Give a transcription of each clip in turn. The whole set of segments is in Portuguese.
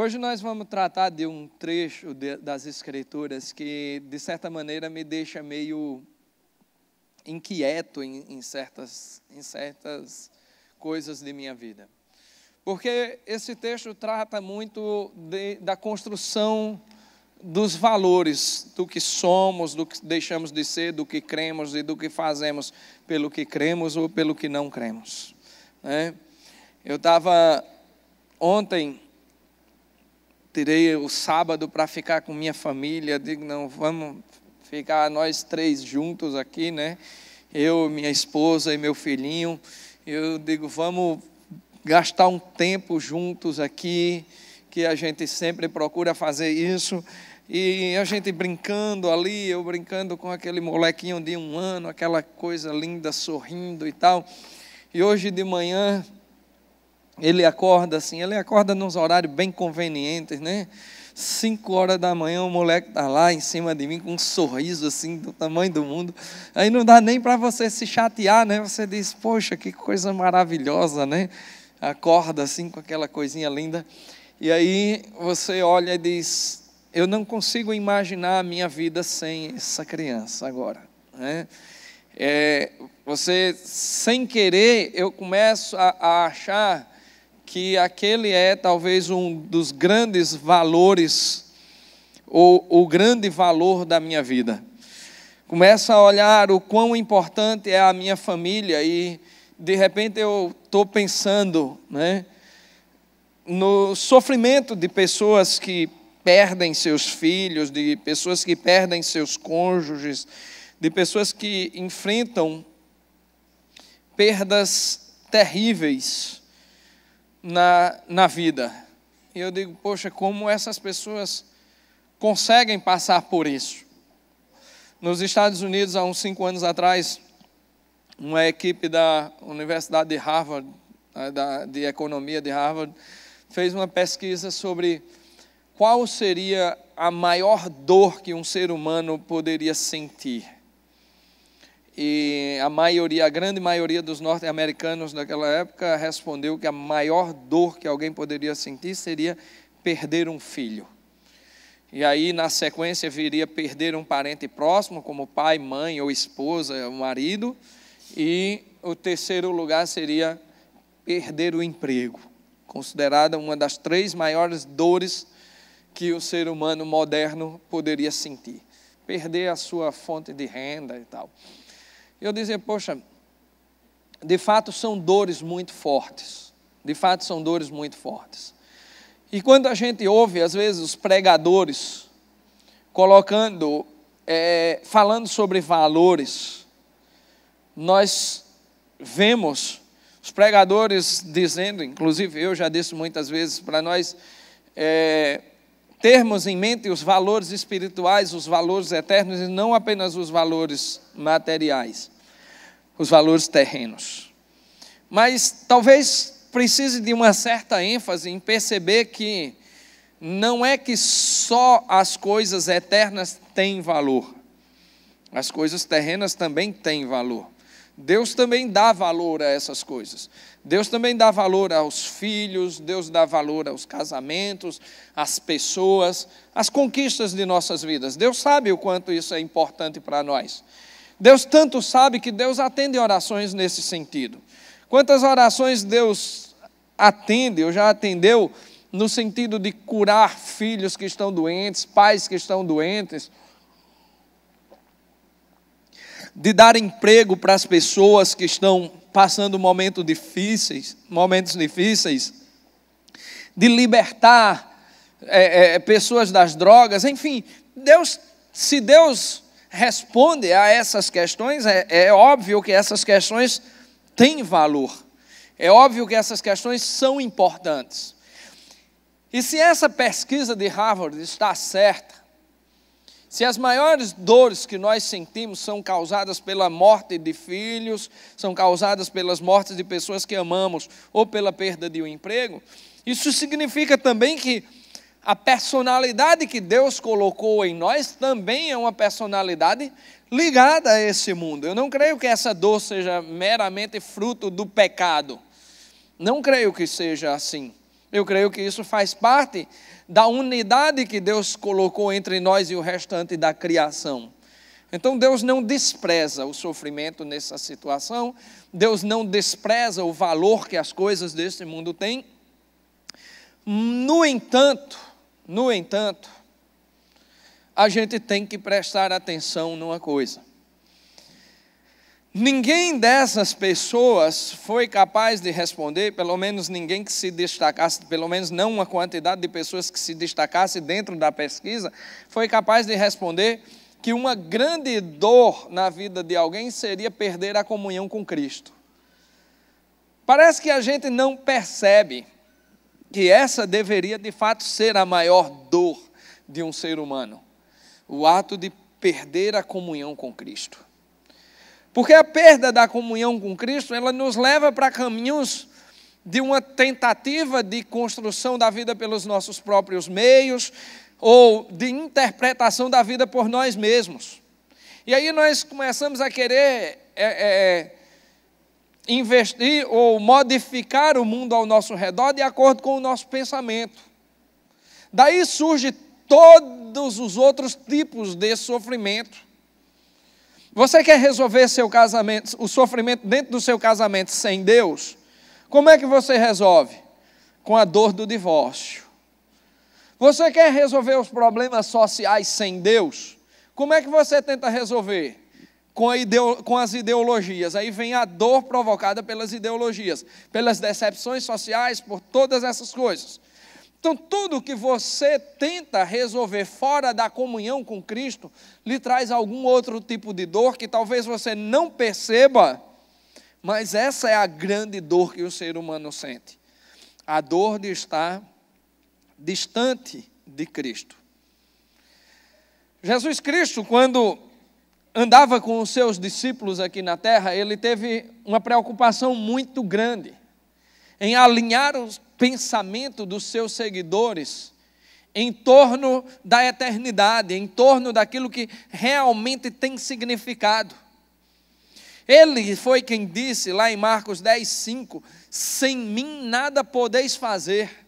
Hoje nós vamos tratar de um trecho das Escrituras que, de certa maneira, me deixa meio inquieto em certas coisas de minha vida. Porque esse texto trata muito da construção dos valores, do que somos, do que deixamos de ser, do que cremos e do que fazemos pelo que cremos ou pelo que não cremos, né? Eu estava ontem, tirei o sábado para ficar com minha família, digo, não, vamos ficar nós três juntos aqui, né? Eu, minha esposa e meu filhinho. Eu digo, vamos gastar um tempo juntos aqui, que a gente sempre procura fazer isso. E a gente brincando ali, eu brincando com aquele molequinho de 1 ano, aquela coisa linda, sorrindo e tal. E hoje de manhã, ele acorda nos horários bem convenientes, né? 5 horas da manhã, o moleque está lá em cima de mim com um sorriso assim, do tamanho do mundo. Aí não dá nem para você se chatear, né? Você diz, poxa, que coisa maravilhosa, né? Acorda assim com aquela coisinha linda. E aí você olha e diz, eu não consigo imaginar a minha vida sem essa criança agora, né? Você, sem querer, eu começo a achar que aquele é talvez um dos grandes valores, ou o grande valor da minha vida. Começo a olhar o quão importante é a minha família e, de repente, eu estou pensando, né, no sofrimento de pessoas que perdem seus filhos, de pessoas que perdem seus cônjuges, de pessoas que enfrentam perdas terríveis na vida. E eu digo, poxa, como essas pessoas conseguem passar por isso? Nos Estados Unidos, há uns 5 anos atrás, uma equipe da Universidade de Harvard, de Economia de Harvard, fez uma pesquisa sobre qual seria a maior dor que um ser humano poderia sentir. E a grande maioria dos norte-americanos daquela época respondeu que a maior dor que alguém poderia sentir seria perder um filho. E aí, na sequência, viria perder um parente próximo, como pai, mãe ou esposa, marido. E o terceiro lugar seria perder o emprego, considerada uma das 3 maiores dores que o ser humano moderno poderia sentir. Perder a sua fonte de renda e tal. Eu dizia, poxa, de fato são dores muito fortes. De fato são dores muito fortes. E quando a gente ouve, às vezes, os pregadores falando sobre valores, nós vemos os pregadores dizendo, inclusive eu já disse muitas vezes, para nós termos em mente os valores espirituais, os valores eternos, e não apenas os valores materiais, os valores terrenos. Mas talvez precise de uma certa ênfase em perceber que não é que só as coisas eternas têm valor, as coisas terrenas também têm valor. Deus também dá valor a essas coisas. Deus também dá valor aos filhos, Deus dá valor aos casamentos, às pessoas, às conquistas de nossas vidas. Deus sabe o quanto isso é importante para nós. Deus tanto sabe que Deus atende orações nesse sentido. Quantas orações Deus atende, ou já atendeu, no sentido de curar filhos que estão doentes, pais que estão doentes, de dar emprego para as pessoas que estão passando momentos difíceis, de libertar pessoas das drogas, enfim, se Deus responde a essas questões, é óbvio que essas questões têm valor, é óbvio que essas questões são importantes. E se essa pesquisa de Harvard está certa, se as maiores dores que nós sentimos são causadas pela morte de filhos, são causadas pelas mortes de pessoas que amamos ou pela perda de um emprego, isso significa também que a personalidade que Deus colocou em nós também é uma personalidade ligada a esse mundo. Eu não creio que essa dor seja meramente fruto do pecado. Não creio que seja assim. Eu creio que isso faz parte da unidade que Deus colocou entre nós e o restante da criação. Então Deus não despreza o sofrimento nessa situação, Deus não despreza o valor que as coisas deste mundo têm. No entanto, a gente tem que prestar atenção numa coisa. Ninguém dessas pessoas foi capaz de responder, pelo menos ninguém que se destacasse, pelo menos não uma quantidade de pessoas que se destacasse dentro da pesquisa, foi capaz de responder que uma grande dor na vida de alguém seria perder a comunhão com Cristo. Parece que a gente não percebe que essa deveria de fato ser a maior dor de um ser humano, o ato de perder a comunhão com Cristo. Porque a perda da comunhão com Cristo, ela nos leva para caminhos de uma tentativa de construção da vida pelos nossos próprios meios, ou de interpretação da vida por nós mesmos. E aí nós começamos a querer investir ou modificar o mundo ao nosso redor de acordo com o nosso pensamento. Daí surge todos os outros tipos de sofrimento. Você quer resolver seu casamento, o sofrimento dentro do seu casamento sem Deus? Como é que você resolve? Com a dor do divórcio. Você quer resolver os problemas sociais sem Deus? Como é que você tenta resolver? Com as ideologias. Aí vem a dor provocada pelas ideologias, pelas decepções sociais, por todas essas coisas. Então, tudo que você tenta resolver fora da comunhão com Cristo, lhe traz algum outro tipo de dor que talvez você não perceba, mas essa é a grande dor que o ser humano sente. A dor de estar distante de Cristo. Jesus Cristo, quando andava com os seus discípulos aqui na terra, ele teve uma preocupação muito grande em alinhar o pensamento dos seus seguidores em torno da eternidade, em torno daquilo que realmente tem significado. Ele foi quem disse lá em Marcos 10:5, sem mim nada podeis fazer.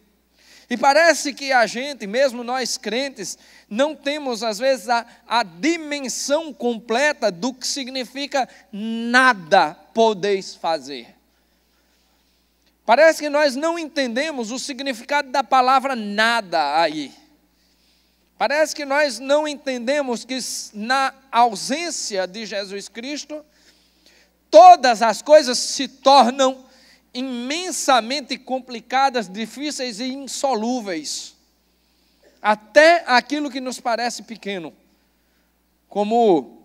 E parece que a gente, mesmo nós crentes, não temos às vezes a dimensão completa do que significa nada podeis fazer. Parece que nós não entendemos o significado da palavra nada aí. Parece que nós não entendemos que na ausência de Jesus Cristo, todas as coisas se tornam imensamente complicadas, difíceis e insolúveis. Até aquilo que nos parece pequeno, como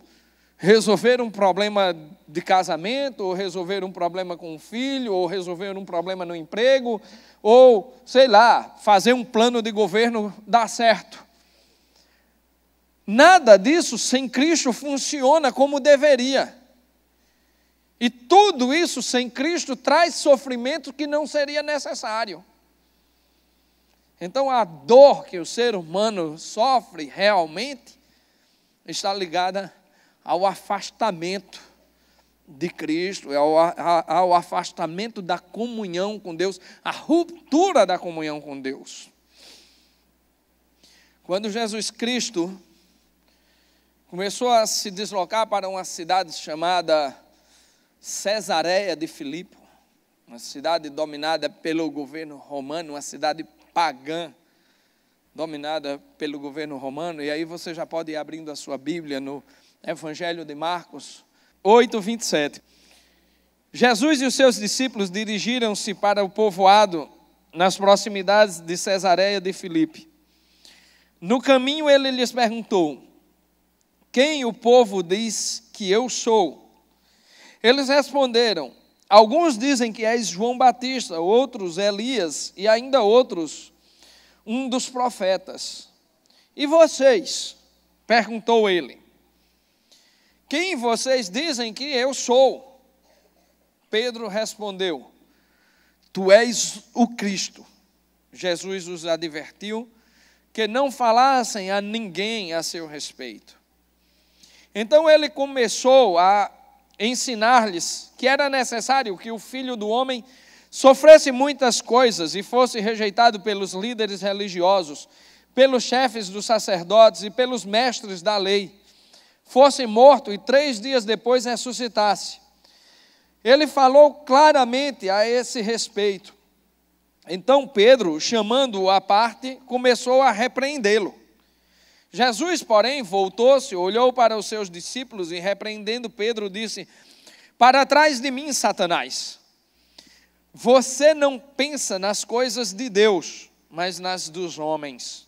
resolver um problema de casamento, ou resolver um problema com um filho, ou resolver um problema no emprego, ou, sei lá, fazer um plano de governo dar certo. Nada disso sem Cristo funciona como deveria. E tudo isso sem Cristo traz sofrimento que não seria necessário. Então a dor que o ser humano sofre realmente está ligada ao afastamento de Cristo, ao afastamento da comunhão com Deus, a ruptura da comunhão com Deus. Quando Jesus Cristo começou a se deslocar para uma cidade chamada Cesareia de Filipe, uma cidade dominada pelo governo romano, uma cidade pagã, dominada pelo governo romano, e aí você já pode ir abrindo a sua Bíblia no Evangelho de Marcos 8:27. Jesus e os seus discípulos dirigiram-se para o povoado nas proximidades de Cesareia de Filipe. No caminho ele lhes perguntou: quem o povo diz que eu sou? Eles responderam: alguns dizem que és João Batista, outros Elias e ainda outros, um dos profetas. E vocês? Perguntou ele. Quem vocês dizem que eu sou? Pedro respondeu: tu és o Cristo. Jesus os advertiu que não falassem a ninguém a seu respeito. Então ele começou a ensinar-lhes que era necessário que o Filho do Homem sofresse muitas coisas e fosse rejeitado pelos líderes religiosos, pelos chefes dos sacerdotes e pelos mestres da lei, fosse morto e 3 dias depois ressuscitasse. Ele falou claramente a esse respeito. Então Pedro, chamando-o à parte, começou a repreendê-lo. Jesus, porém, voltou-se, olhou para os seus discípulos e, repreendendo Pedro, disse: para trás de mim, Satanás. Você não pensa nas coisas de Deus, mas nas dos homens.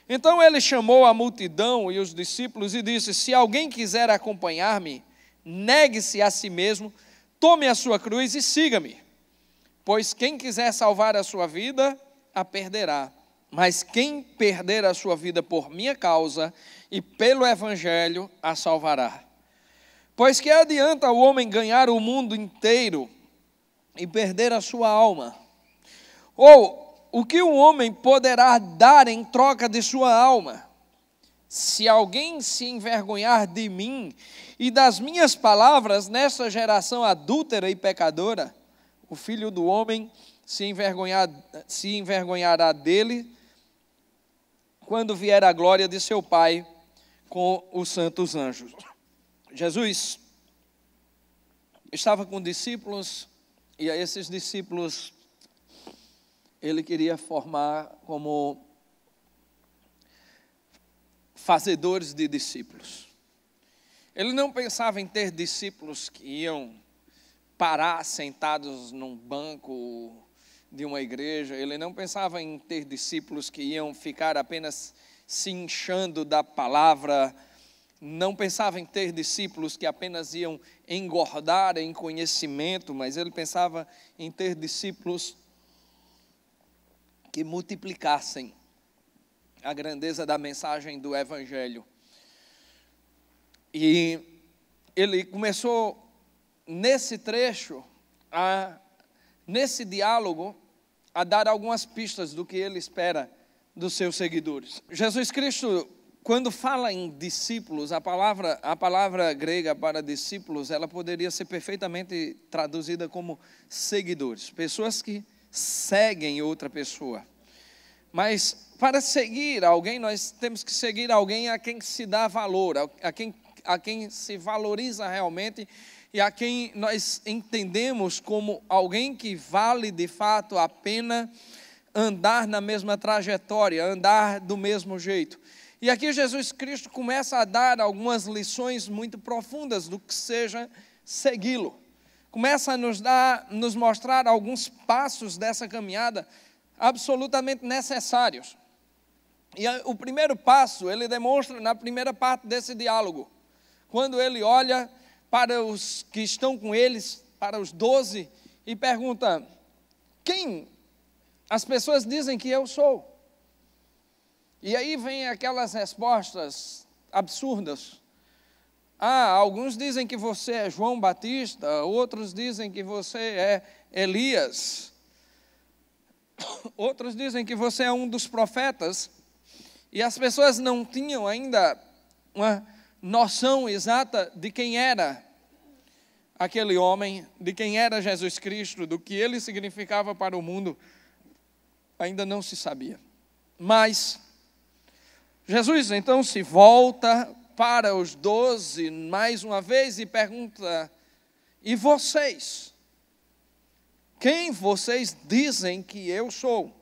Então ele chamou a multidão e os discípulos e disse: se alguém quiser acompanhar-me, negue-se a si mesmo, tome a sua cruz e siga-me. Pois quem quiser salvar a sua vida, a perderá. Mas quem perder a sua vida por minha causa e pelo evangelho, a salvará. Pois que adianta o homem ganhar o mundo inteiro e perder a sua alma? Ou o que o homem poderá dar em troca de sua alma? Se alguém se envergonhar de mim e das minhas palavras nessa geração adúltera e pecadora, o Filho do Homem se envergonhará dele quando vier a glória de seu Pai com os santos anjos. Jesus estava com discípulos e a esses discípulos ele queria formar como fazedores de discípulos. Ele não pensava em ter discípulos que iam parar sentados num banco de uma igreja. Ele não pensava em ter discípulos que iam ficar apenas se inchando da palavra. Não pensava em ter discípulos que apenas iam engordar em conhecimento, mas ele pensava em ter discípulos que multiplicassem a grandeza da mensagem do Evangelho. E ele começou nesse trecho, nesse diálogo, a dar algumas pistas do que ele espera dos seus seguidores. Jesus Cristo, quando fala em discípulos, a palavra grega para discípulos, ela poderia ser perfeitamente traduzida como seguidores, pessoas que seguem outra pessoa. Mas para seguir alguém, nós temos que seguir alguém a quem se dá valor, a quem se valoriza realmente e a quem nós entendemos como alguém que vale de fato a pena andar na mesma trajetória, andar do mesmo jeito. E aqui Jesus Cristo começa a dar algumas lições muito profundas do que seja segui-lo. Começa a nos mostrar alguns passos dessa caminhada absolutamente necessários. E o primeiro passo ele demonstra na primeira parte desse diálogo, quando ele olha para os que estão com eles, para os 12, e pergunta: quem as pessoas dizem que eu sou? E aí vem aquelas respostas absurdas. Alguns dizem que você é João Batista, outros dizem que você é Elias, outros dizem que você é um dos profetas. E as pessoas não tinham ainda uma noção exata de quem era aquele homem, de quem era Jesus Cristo, do que ele significava para o mundo, ainda não se sabia. Mas Jesus então se volta para os 12 mais uma vez e pergunta: e vocês? Quem vocês dizem que eu sou?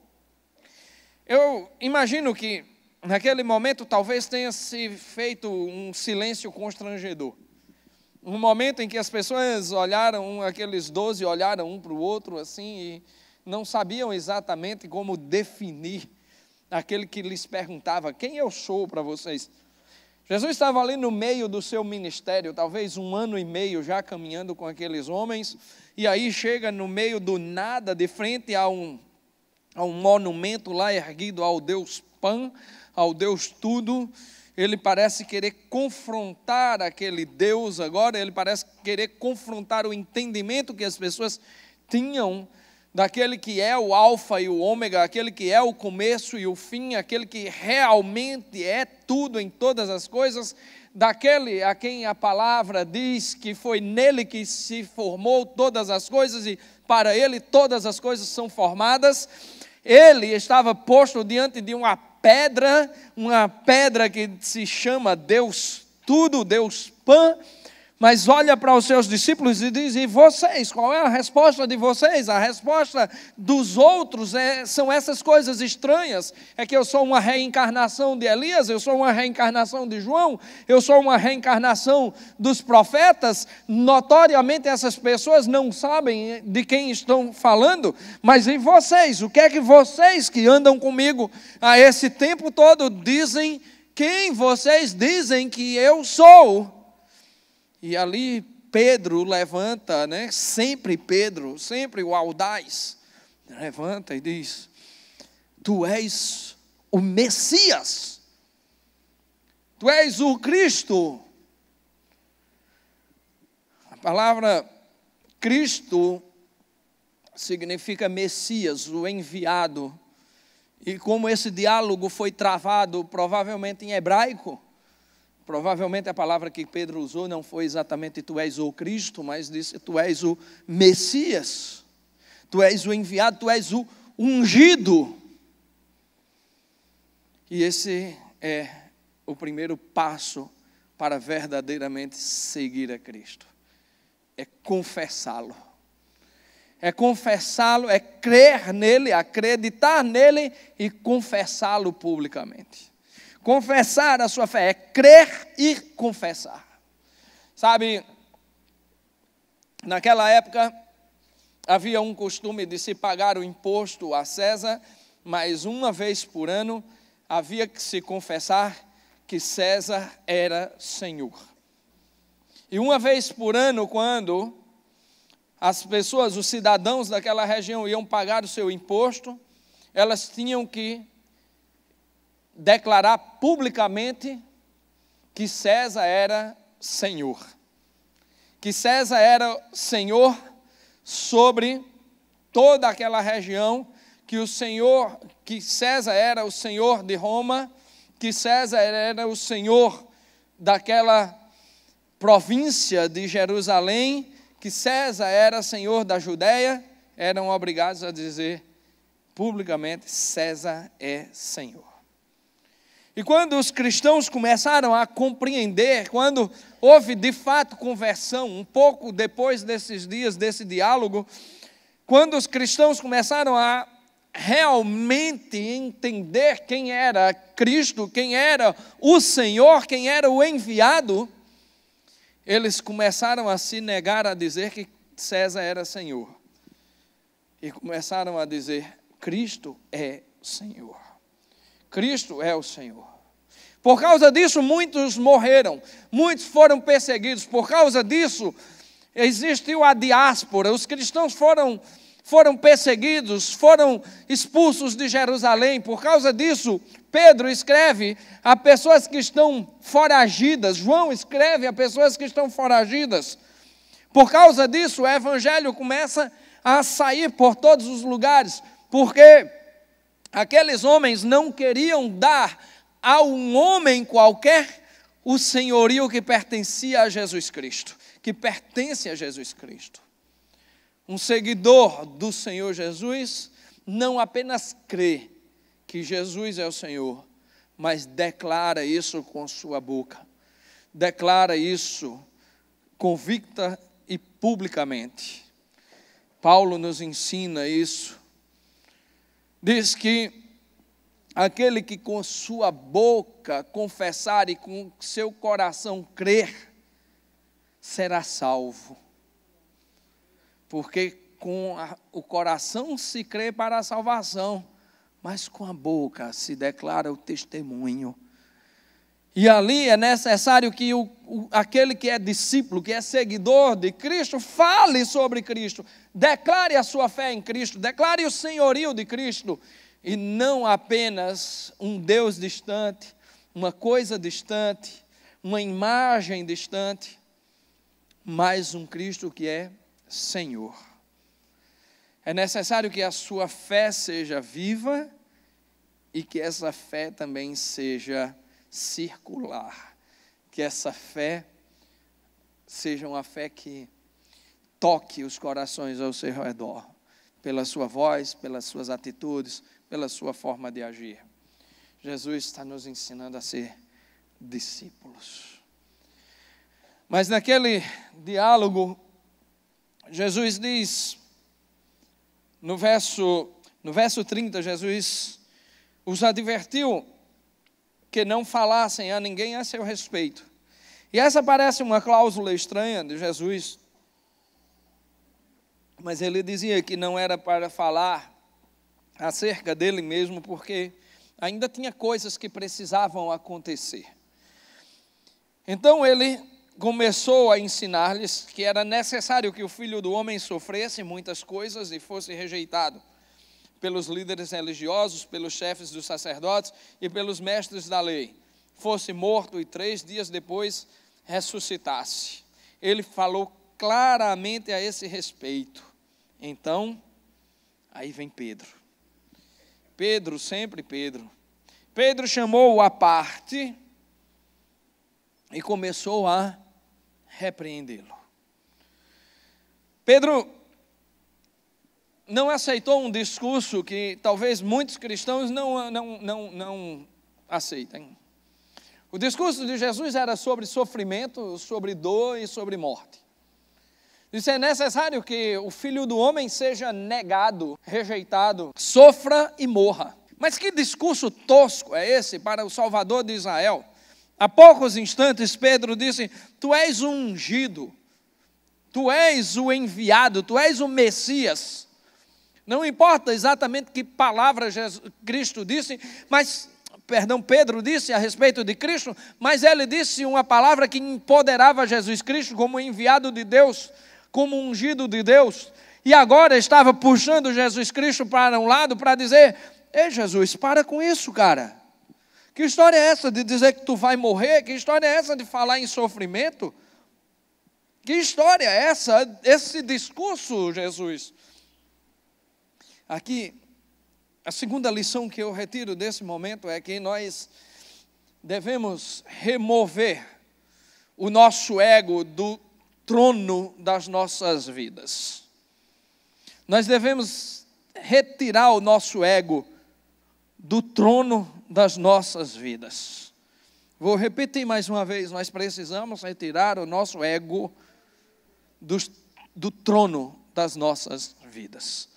Eu imagino que naquele momento talvez tenha se feito um silêncio constrangedor. Um momento em que as pessoas aqueles 12 olharam um para o outro assim e não sabiam exatamente como definir aquele que lhes perguntava: quem eu sou para vocês? Jesus estava ali no meio do seu ministério, talvez 1 ano e meio já caminhando com aqueles homens, e aí chega no meio do nada, de frente a um monumento lá erguido ao Deus Pan, ao Deus Tudo. Ele parece querer confrontar aquele Deus agora, ele parece querer confrontar o entendimento que as pessoas tinham daquele que é o alfa e o ômega, aquele que é o começo e o fim, aquele que realmente é tudo em todas as coisas, daquele a quem a palavra diz que foi nele que se formou todas as coisas e para ele todas as coisas são formadas. Ele estava posto diante de uma pedra que se chama Deus Tudo, Deus Pan, mas olha para os seus discípulos e diz: e vocês, qual é a resposta de vocês? A resposta dos outros são essas coisas estranhas, é que eu sou uma reencarnação de Elias, eu sou uma reencarnação de João, eu sou uma reencarnação dos profetas. Notoriamente essas pessoas não sabem de quem estão falando, mas e vocês? O que é que vocês que andam comigo a esse tempo todo dizem? Quem vocês dizem que eu sou? E ali Pedro levanta, sempre Pedro, sempre o audaz, levanta e diz: tu és o Messias, tu és o Cristo. A palavra Cristo significa Messias, o enviado. E como esse diálogo foi travado provavelmente em hebraico, provavelmente a palavra que Pedro usou não foi exatamente tu és o Cristo, mas disse tu és o Messias, tu és o enviado, tu és o ungido. E esse é o primeiro passo para verdadeiramente seguir a Cristo. É confessá-lo. É confessá-lo, é crer nele, acreditar nele e confessá-lo publicamente. Confessar a sua fé é crer e confessar. Sabe, naquela época havia um costume de se pagar o imposto a César, mas uma vez por ano havia que se confessar que César era Senhor. E uma vez por ano, quando as pessoas, os cidadãos daquela região iam pagar o seu imposto, elas tinham que declarar publicamente que César era Senhor. Que César era Senhor sobre toda aquela região, que César era o Senhor de Roma, que César era o Senhor daquela província de Jerusalém, que César era Senhor da Judéia. Eram obrigados a dizer publicamente: César é Senhor. E quando os cristãos começaram a compreender, quando houve de fato conversão, um pouco depois desses dias, desse diálogo, quando os cristãos começaram a realmente entender quem era Cristo, quem era o Senhor, quem era o enviado, eles começaram a se negar a dizer que César era Senhor. E começaram a dizer: Cristo é Senhor. Cristo é o Senhor. Por causa disso, muitos morreram, muitos foram perseguidos. Por causa disso, existiu a diáspora. Os cristãos foram perseguidos, foram expulsos de Jerusalém. Por causa disso, Pedro escreve a pessoas que estão foragidas. João escreve a pessoas que estão foragidas. Por causa disso, o evangelho começa a sair por todos os lugares, porque aqueles homens não queriam dar a um homem qualquer o senhorio que pertencia a Jesus Cristo, que pertence a Jesus Cristo. Um seguidor do Senhor Jesus não apenas crê que Jesus é o Senhor, mas declara isso com sua boca, declara isso convicta e publicamente. Paulo nos ensina isso. Diz que aquele que com sua boca confessar e com seu coração crer, será salvo. Porque com o coração se crê para a salvação, mas com a boca se declara o testemunho. E ali é necessário que aquele que é discípulo, que é seguidor de Cristo, fale sobre Cristo, declare a sua fé em Cristo, declare o senhorio de Cristo, e não apenas um Deus distante, uma coisa distante, uma imagem distante, mas um Cristo que é Senhor. É necessário que a sua fé seja viva e que essa fé também seja circular. Que essa fé seja uma fé que toque os corações ao seu redor, pela sua voz, pelas suas atitudes, pela sua forma de agir. Jesus está nos ensinando a ser discípulos. Mas naquele diálogo, Jesus diz, no verso 30, Jesus os advertiu que não falassem a ninguém a seu respeito. E essa parece uma cláusula estranha de Jesus, mas ele dizia que não era para falar acerca dele mesmo, porque ainda tinha coisas que precisavam acontecer. Então ele começou a ensinar-lhes que era necessário que o Filho do Homem sofresse muitas coisas e fosse rejeitado pelos líderes religiosos, pelos chefes dos sacerdotes e pelos mestres da lei, fosse morto e 3 dias depois ressuscitasse. Ele falou claramente a esse respeito. Então, aí vem Pedro. Pedro, sempre Pedro. Pedro chamou-o à parte e começou a repreendê-lo. Pedro não aceitou um discurso que talvez muitos cristãos não aceitem. O discurso de Jesus era sobre sofrimento, sobre dor e sobre morte. Disse, é necessário que o Filho do Homem seja negado, rejeitado, sofra e morra. Mas que discurso tosco é esse para o Salvador de Israel? Há poucos instantes Pedro disse, tu és o ungido, tu és o enviado, tu és o Messias. Não importa exatamente que palavra Cristo disse, Pedro disse a respeito de Cristo, mas ele disse uma palavra que empoderava Jesus Cristo como enviado de Deus, como ungido de Deus, e agora estava puxando Jesus Cristo para um lado para dizer, ei Jesus, para com isso, cara. Que história é essa de dizer que tu vai morrer? Que história é essa de falar em sofrimento? Que história é essa? Esse discurso, Jesus? Aqui, a segunda lição que eu retiro desse momento é que nós devemos remover o nosso ego do trono das nossas vidas. Nós devemos retirar o nosso ego do trono das nossas vidas. Vou repetir mais uma vez, nós precisamos retirar o nosso ego do trono das nossas vidas.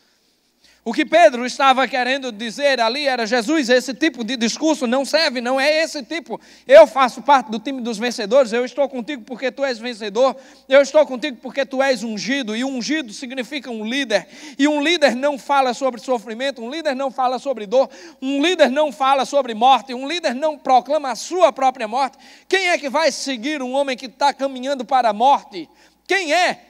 O que Pedro estava querendo dizer ali era, Jesus, esse tipo de discurso não serve, não é esse tipo. Eu faço parte do time dos vencedores, eu estou contigo porque tu és vencedor, eu estou contigo porque tu és ungido, e ungido significa um líder, e um líder não fala sobre sofrimento, um líder não fala sobre dor, um líder não fala sobre morte, um líder não proclama a sua própria morte. Quem é que vai seguir um homem que está caminhando para a morte? Quem é?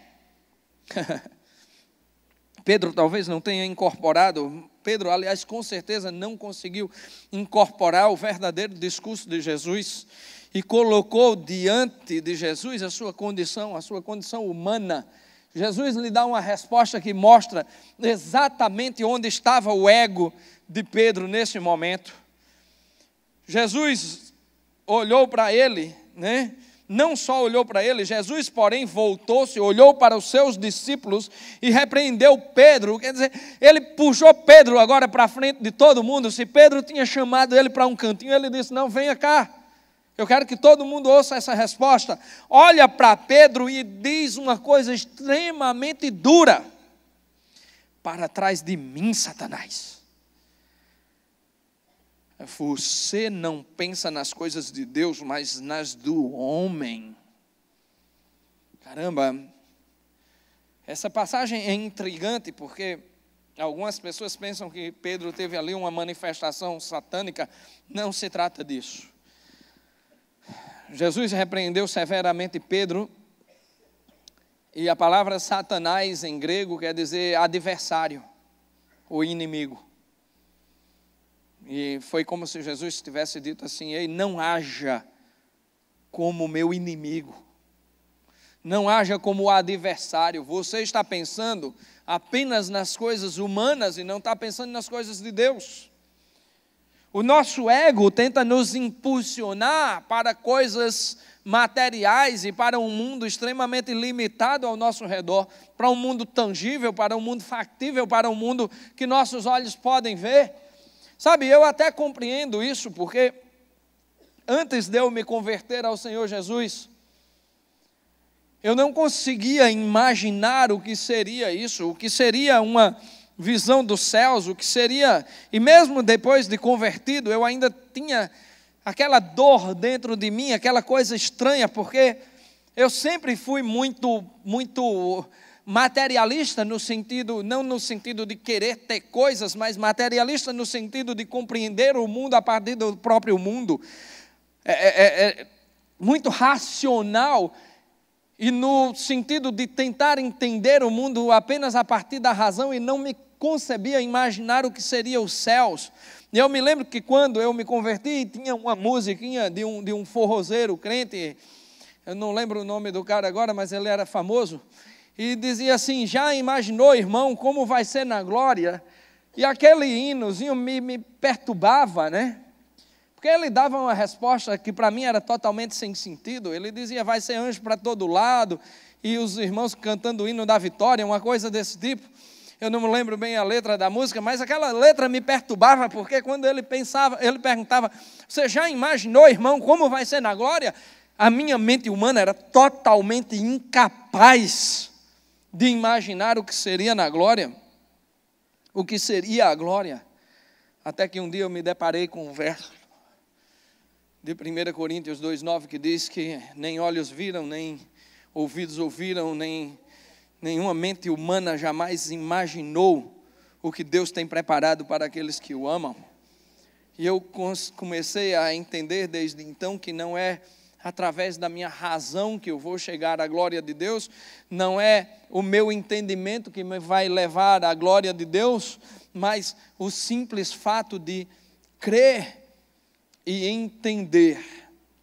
Pedro talvez não tenha incorporado, Pedro, aliás, com certeza não conseguiu incorporar o verdadeiro discurso de Jesus e colocou diante de Jesus a sua condição humana. Jesus lhe dá uma resposta que mostra exatamente onde estava o ego de Pedro nesse momento. Jesus olhou para ele, Não só olhou para ele, Jesus, porém, voltou-se, olhou para os seus discípulos e repreendeu Pedro. Quer dizer, ele puxou Pedro agora para frente de todo mundo. Se Pedro tinha chamado ele para um cantinho, ele disse, não, venha cá. Eu quero que todo mundo ouça essa resposta. Olha para Pedro e diz uma coisa extremamente dura. Para trás de mim, Satanás. Você não pensa nas coisas de Deus, mas nas do homem. Caramba, essa passagem é intrigante, porque algumas pessoas pensam que Pedro teve ali uma manifestação satânica. Não se trata disso. Jesus repreendeu severamente Pedro, e a palavra Satanás em grego quer dizer adversário, ou inimigo. E foi como se Jesus tivesse dito assim, ei, não haja como meu inimigo. Não haja como o adversário. Você está pensando apenas nas coisas humanas e não está pensando nas coisas de Deus. O nosso ego tenta nos impulsionar para coisas materiais e para um mundo extremamente limitado ao nosso redor, para um mundo tangível, para um mundo factível, para um mundo que nossos olhos podem ver. Sabe, eu até compreendo isso, porque antes de eu me converter ao Senhor Jesus, eu não conseguia imaginar o que seria isso, o que seria uma visão dos céus, o que seria, e mesmo depois de convertido, eu ainda tinha aquela dor dentro de mim, aquela coisa estranha, porque eu sempre fui muito materialista no sentido, não no sentido de querer ter coisas, mas materialista no sentido de compreender o mundo a partir do próprio mundo, muito racional, e no sentido de tentar entender o mundo apenas a partir da razão e não me concebia imaginar o que seria os céus. E eu me lembro que quando eu me converti, tinha uma musiquinha de um forrozeiro crente, eu não lembro o nome do cara agora, mas ele era famoso, e dizia assim: já imaginou, irmão, como vai ser na glória? E aquele hinozinho me perturbava, né? Porque ele dava uma resposta que para mim era totalmente sem sentido. Ele dizia: vai ser anjo para todo lado, e os irmãos cantando o hino da vitória, uma coisa desse tipo. Eu não me lembro bem a letra da música, mas aquela letra me perturbava, porque quando ele perguntava: você já imaginou, irmão, como vai ser na glória? A minha mente humana era totalmente incapaz de imaginar o que seria na glória, o que seria a glória. Até que um dia eu me deparei com um verso de 1 Coríntios 2,9, que diz que nem olhos viram, nem ouvidos ouviram, nenhuma mente humana jamais imaginou o que Deus tem preparado para aqueles que o amam. E eu comecei a entender desde então que não é através da minha razão que eu vou chegar à glória de Deus, não é o meu entendimento que me vai levar à glória de Deus, mas o simples fato de crer e entender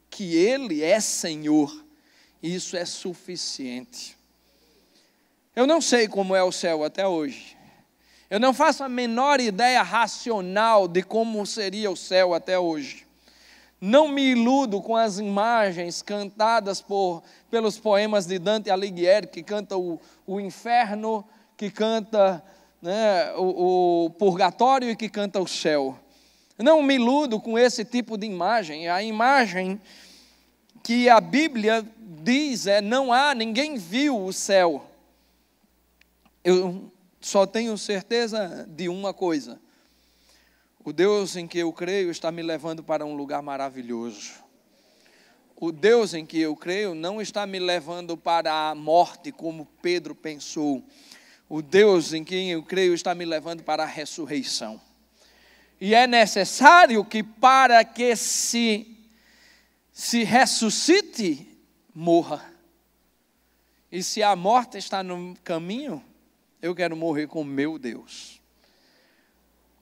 que Ele é Senhor, isso é suficiente. Eu não sei como é o céu até hoje. Eu não faço a menor ideia racional de como seria o céu até hoje. Não me iludo com as imagens cantadas pelos poemas de Dante Alighieri, que canta o inferno, que canta, né, o purgatório e que canta o céu. Não me iludo com esse tipo de imagem. A imagem que a Bíblia diz ninguém viu o céu. Eu só tenho certeza de uma coisa: o Deus em que eu creio está me levando para um lugar maravilhoso. O Deus em que eu creio não está me levando para a morte, como Pedro pensou. O Deus em quem eu creio está me levando para a ressurreição. E é necessário que para que se ressuscite, morra. E se a morte está no caminho, eu quero morrer com meu Deus.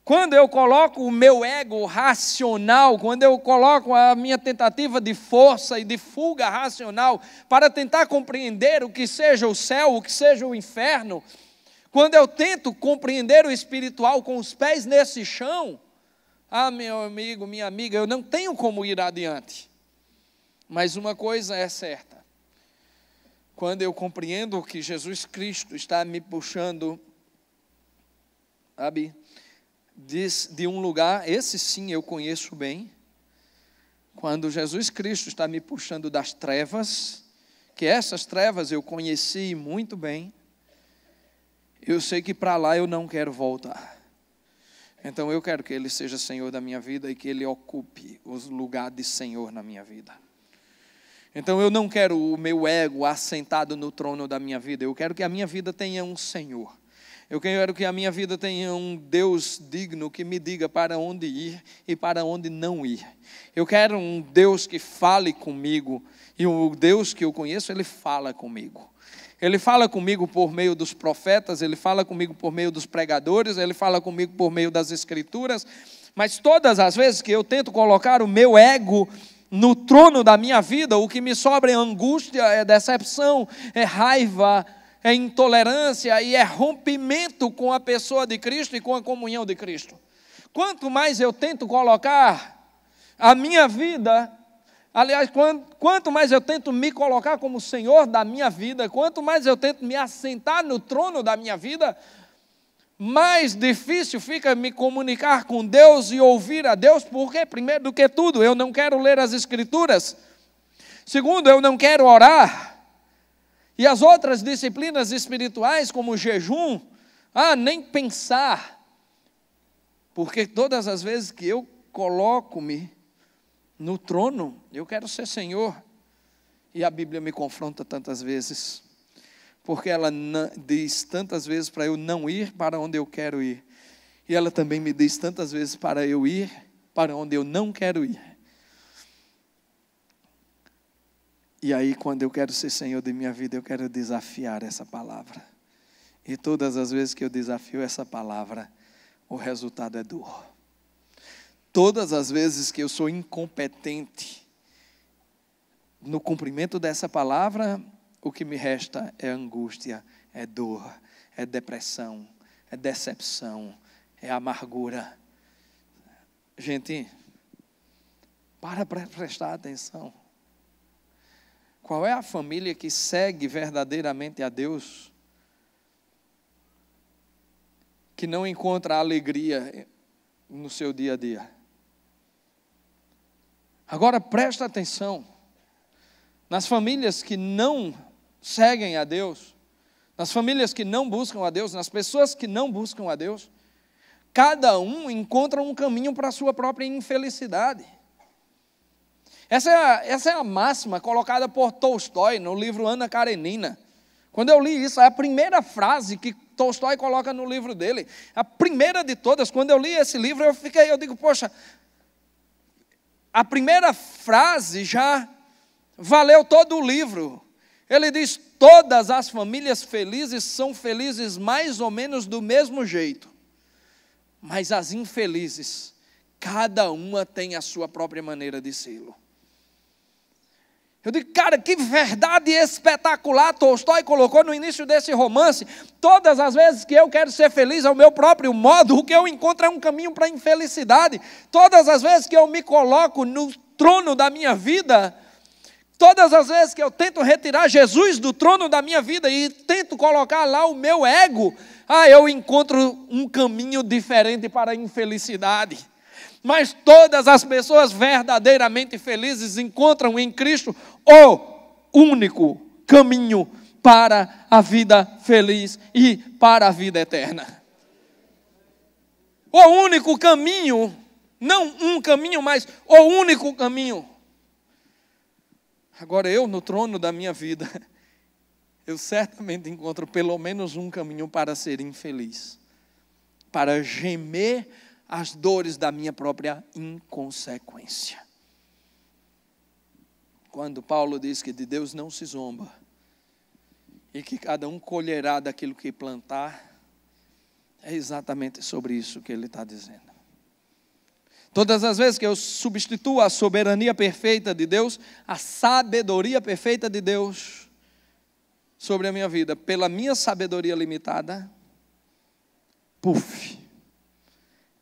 Quando eu coloco o meu ego racional, quando eu coloco a minha tentativa de força e de fuga racional para tentar compreender o que seja o céu, o que seja o inferno, quando eu tento compreender o espiritual com os pés nesse chão, meu amigo, minha amiga, eu não tenho como ir adiante. Mas uma coisa é certa: quando eu compreendo que Jesus Cristo está me puxando, sabe, de um lugar, esse sim eu conheço bem, quando Jesus Cristo está me puxando das trevas, que essas trevas eu conheci muito bem, eu sei que para lá eu não quero voltar. Então eu quero que Ele seja Senhor da minha vida e que Ele ocupe o lugar de Senhor na minha vida. Então eu não quero o meu ego assentado no trono da minha vida, eu quero que a minha vida tenha um Senhor. Eu quero que a minha vida tenha um Deus digno que me diga para onde ir e para onde não ir. Eu quero um Deus que fale comigo, e o Deus que eu conheço, Ele fala comigo. Ele fala comigo por meio dos profetas, Ele fala comigo por meio dos pregadores, Ele fala comigo por meio das escrituras, mas todas as vezes que eu tento colocar o meu ego no trono da minha vida, o que me sobra é angústia, é decepção, é raiva, é intolerância e é rompimento com a pessoa de Cristo e com a comunhão de Cristo. Quanto mais eu tento colocar a minha vida, aliás, quanto mais eu tento me colocar como Senhor da minha vida, quanto mais eu tento me assentar no trono da minha vida, mais difícil fica me comunicar com Deus e ouvir a Deus, porque, primeiro do que tudo, eu não quero ler as Escrituras. Segundo, eu não quero orar. E as outras disciplinas espirituais, como o jejum, nem pensar. Porque todas as vezes que eu coloco-me no trono, eu quero ser Senhor. E a Bíblia me confronta tantas vezes. Porque ela diz tantas vezes para eu não ir para onde eu quero ir. E ela também me diz tantas vezes para eu ir para onde eu não quero ir. E aí, quando eu quero ser Senhor de minha vida, eu quero desafiar essa palavra. E todas as vezes que eu desafio essa palavra, o resultado é dor. Todas as vezes que eu sou incompetente no cumprimento dessa palavra, o que me resta é angústia, é dor, é depressão, é decepção, é amargura. Gente, para prestar atenção. Qual é a família que segue verdadeiramente a Deus, que não encontra alegria no seu dia a dia? Agora presta atenção. Nas famílias que não seguem a Deus, nas famílias que não buscam a Deus, nas pessoas que não buscam a Deus, cada um encontra um caminho para a sua própria infelicidade. Essa é a máxima colocada por Tolstói no livro Ana Karenina. Quando eu li isso, é a primeira frase que Tolstói coloca no livro dele. A primeira de todas. Quando eu li esse livro, eu digo, poxa, a primeira frase já valeu todo o livro. Ele diz, todas as famílias felizes são felizes mais ou menos do mesmo jeito. Mas as infelizes, cada uma tem a sua própria maneira de ser. Eu digo, cara, que verdade espetacular Tolstói colocou no início desse romance. Todas as vezes que eu quero ser feliz ao meu próprio modo, o que eu encontro é um caminho para a infelicidade. Todas as vezes que eu me coloco no trono da minha vida, todas as vezes que eu tento retirar Jesus do trono da minha vida e tento colocar lá o meu ego, eu encontro um caminho diferente para a infelicidade. Mas todas as pessoas verdadeiramente felizes encontram em Cristo o único caminho para a vida feliz e para a vida eterna. O único caminho, não um caminho, mas o único caminho. Agora eu, no trono da minha vida, eu certamente encontro pelo menos um caminho para ser infeliz, para gemer as dores da minha própria inconsequência. Quando Paulo diz que de Deus não se zomba, e que cada um colherá daquilo que plantar, é exatamente sobre isso que ele está dizendo. Todas as vezes que eu substituo a soberania perfeita de Deus, a sabedoria perfeita de Deus sobre a minha vida, pela minha sabedoria limitada,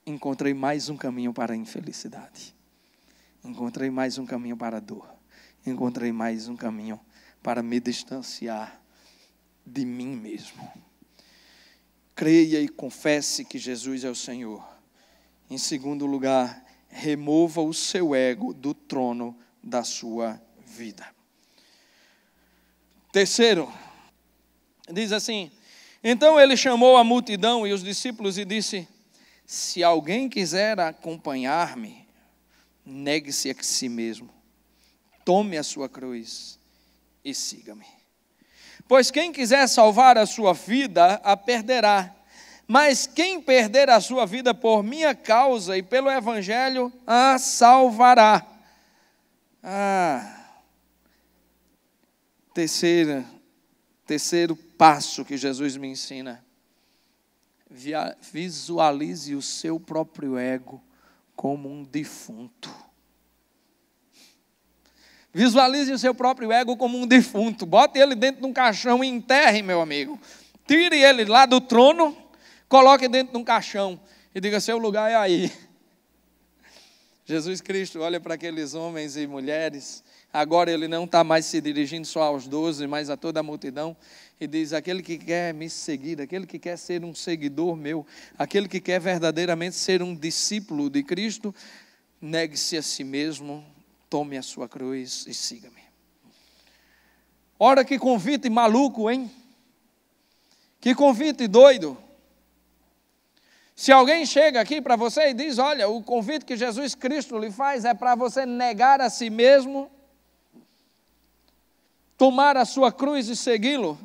encontrei mais um caminho para a infelicidade. Encontrei mais um caminho para a dor. Encontrei mais um caminho para me distanciar de mim mesmo. Creia e confesse que Jesus é o Senhor. Em segundo lugar, remova o seu ego do trono da sua vida. Terceiro, diz assim, então ele chamou a multidão e os discípulos e disse, se alguém quiser acompanhar-me, negue-se a si mesmo, tome a sua cruz e siga-me. Pois quem quiser salvar a sua vida, a perderá. Mas quem perder a sua vida por minha causa e pelo Evangelho, a salvará. Terceiro passo que Jesus me ensina. Visualize o seu próprio ego como um defunto. Visualize o seu próprio ego como um defunto. Bote ele dentro de um caixão e enterre, meu amigo. Tire ele lá do trono, coloque dentro de um caixão e diga: seu lugar é aí. Jesus Cristo olha para aqueles homens e mulheres. Agora ele não está mais se dirigindo só aos 12, mas a toda a multidão. E diz: aquele que quer me seguir, aquele que quer ser um seguidor meu, aquele que quer verdadeiramente ser um discípulo de Cristo, negue-se a si mesmo, tome a sua cruz e siga-me. Ora, que convite maluco, hein? Que convite doido. Se alguém chega aqui para você e diz: olha, o convite que Jesus Cristo lhe faz é para você negar a si mesmo, tomar a sua cruz e segui-lo.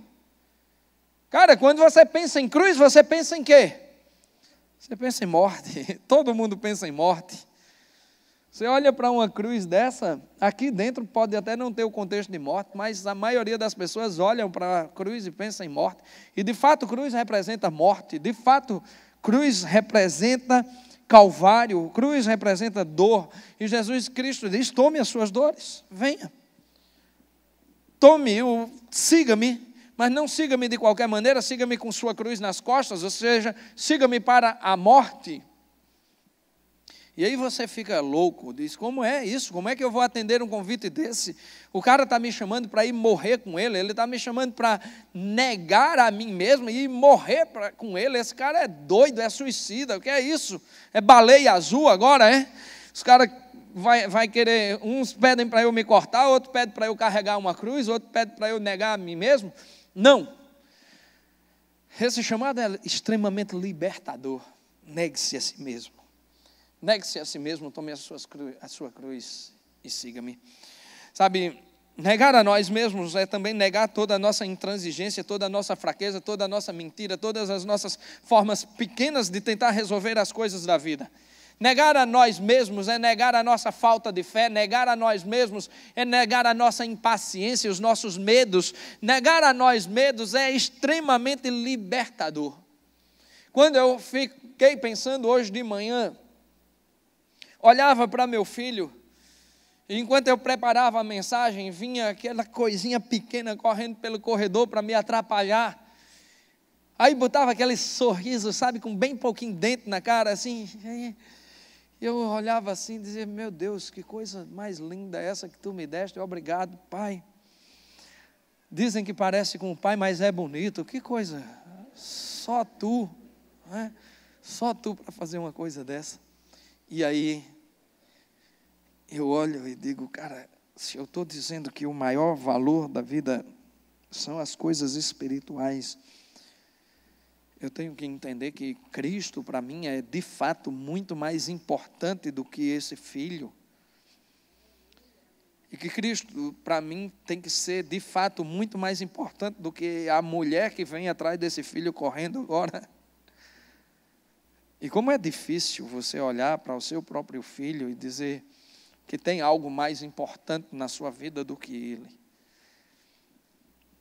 Cara, quando você pensa em cruz, você pensa em quê? Você pensa em morte. Todo mundo pensa em morte. Você olha para uma cruz dessa, aqui dentro pode até não ter o contexto de morte, mas a maioria das pessoas olham para a cruz e pensam em morte. E de fato, cruz representa morte. De fato, cruz representa calvário. Cruz representa dor. E Jesus Cristo diz: tome as suas dores, venha. Siga-me. Mas não siga-me de qualquer maneira, siga-me com sua cruz nas costas, ou seja, siga-me para a morte. E aí você fica louco, diz: como é isso? Como é que eu vou atender um convite desse? O cara está me chamando para ir morrer com ele está me chamando para negar a mim mesmo e ir morrer com ele. Esse cara é doido, é suicida, o que é isso? É baleia azul agora, é? Os caras vai querer, uns pedem para eu me cortar, outro pede para eu carregar uma cruz, outro pede para eu negar a mim mesmo. Não. Esse chamado é extremamente libertador. Negue-se a si mesmo. Negue-se a si mesmo, tome a sua cruz e siga-me. Sabe, negar a nós mesmos é também negar toda a nossa intransigência, toda a nossa fraqueza, toda a nossa mentira, todas as nossas formas pequenas de tentar resolver as coisas da vida. Negar a nós mesmos é negar a nossa falta de fé, negar a nós mesmos é negar a nossa impaciência, os nossos medos. Negar a nós mesmos é extremamente libertador. Quando eu fiquei pensando hoje de manhã, olhava para meu filho, e enquanto eu preparava a mensagem, vinha aquela coisinha pequena correndo pelo corredor para me atrapalhar. Aí botava aquele sorriso, sabe, com bem pouquinho dente na cara, assim. Eu olhava assim e dizia: meu Deus, que coisa mais linda essa que tu me deste, obrigado, Pai. Dizem que parece com o Pai, mas é bonito, que coisa, só tu, né? Só tu para fazer uma coisa dessa. E aí, eu olho e digo: cara, se eu estou dizendo que o maior valor da vida são as coisas espirituais, eu tenho que entender que Cristo para mim é de fato muito mais importante do que esse filho. E que Cristo para mim tem que ser de fato muito mais importante do que a mulher que vem atrás desse filho correndo agora. E como é difícil você olhar para o seu próprio filho e dizer que tem algo mais importante na sua vida do que ele.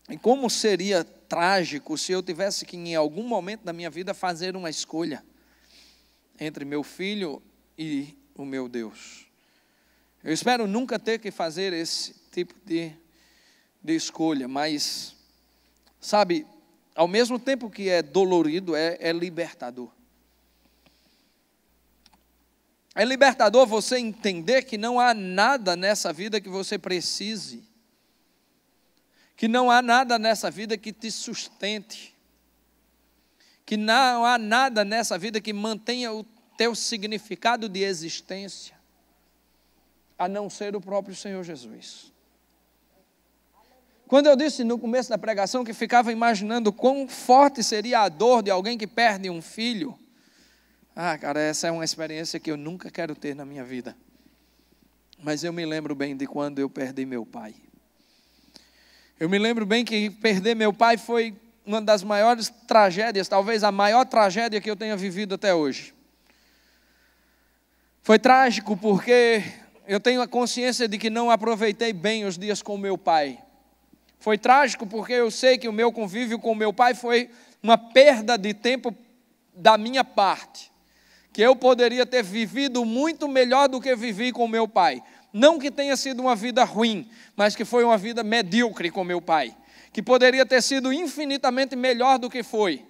E como seria trágico se eu tivesse que, em algum momento da minha vida, fazer uma escolha entre meu filho e o meu Deus. Eu espero nunca ter que fazer esse tipo de escolha, mas, sabe, ao mesmo tempo que é dolorido, é libertador. É libertador você entender que não há nada nessa vida que você precise, que não há nada nessa vida que te sustente, que não há nada nessa vida que mantenha o teu significado de existência, a não ser o próprio Senhor Jesus. Quando eu disse no começo da pregação que ficava imaginando quão forte seria a dor de alguém que perde um filho, cara, essa é uma experiência que eu nunca quero ter na minha vida. Mas eu me lembro bem de quando eu perdi meu pai. Eu me lembro bem que perder meu pai foi uma das maiores tragédias, talvez a maior tragédia que eu tenha vivido até hoje. Foi trágico porque eu tenho a consciência de que não aproveitei bem os dias com meu pai. Foi trágico porque eu sei que o meu convívio com meu pai foi uma perda de tempo da minha parte, que eu poderia ter vivido muito melhor do que vivi com meu pai. Não que tenha sido uma vida ruim, mas que foi uma vida medíocre com meu pai, que poderia ter sido infinitamente melhor do que foi.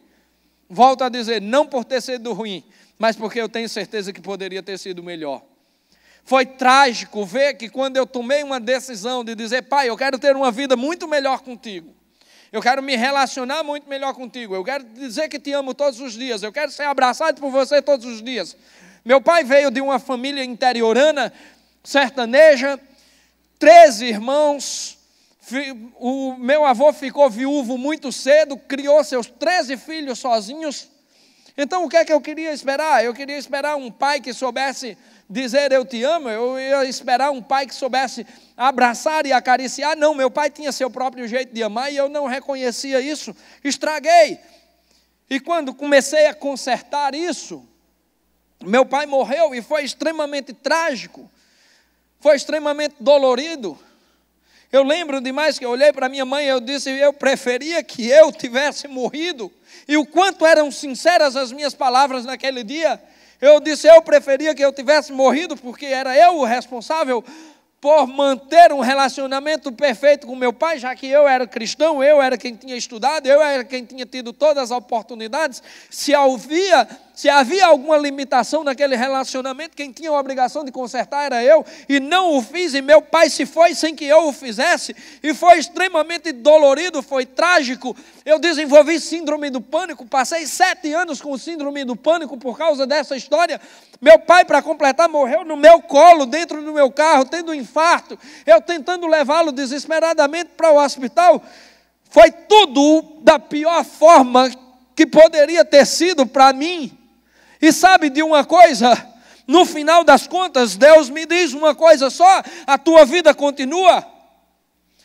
Volto a dizer, não por ter sido ruim, mas porque eu tenho certeza que poderia ter sido melhor. Foi trágico ver que quando eu tomei uma decisão de dizer, pai, eu quero ter uma vida muito melhor contigo, eu quero me relacionar muito melhor contigo, eu quero dizer que te amo todos os dias, eu quero ser abraçado por você todos os dias. Meu pai veio de uma família interiorana, sertaneja, 13 irmãos, o meu avô ficou viúvo muito cedo, criou seus 13 filhos sozinhos. Então o que é que eu queria esperar? Eu queria esperar um pai que soubesse dizer eu te amo, eu ia esperar um pai que soubesse abraçar e acariciar. Não, meu pai tinha seu próprio jeito de amar e eu não reconhecia isso, estraguei. E quando comecei a consertar isso, meu pai morreu e foi extremamente trágico, foi extremamente dolorido. Eu lembro demais que eu olhei para minha mãe e eu disse, eu preferia que eu tivesse morrido. E o quanto eram sinceras as minhas palavras naquele dia. Eu disse, eu preferia que eu tivesse morrido, porque era eu o responsável por manter um relacionamento perfeito com meu pai, já que eu era cristão, eu era quem tinha estudado, eu era quem tinha tido todas as oportunidades. Se havia alguma limitação naquele relacionamento, quem tinha a obrigação de consertar era eu, e não o fiz, e meu pai se foi sem que eu o fizesse, e foi extremamente dolorido, foi trágico. Eu desenvolvi síndrome do pânico, passei 7 anos com síndrome do pânico por causa dessa história. Meu pai, para completar, morreu no meu colo, dentro do meu carro, tendo um infarto, eu tentando levá-lo desesperadamente para o hospital. Foi tudo da pior forma que poderia ter sido para mim. E sabe de uma coisa? No final das contas, Deus me diz uma coisa só: a tua vida continua.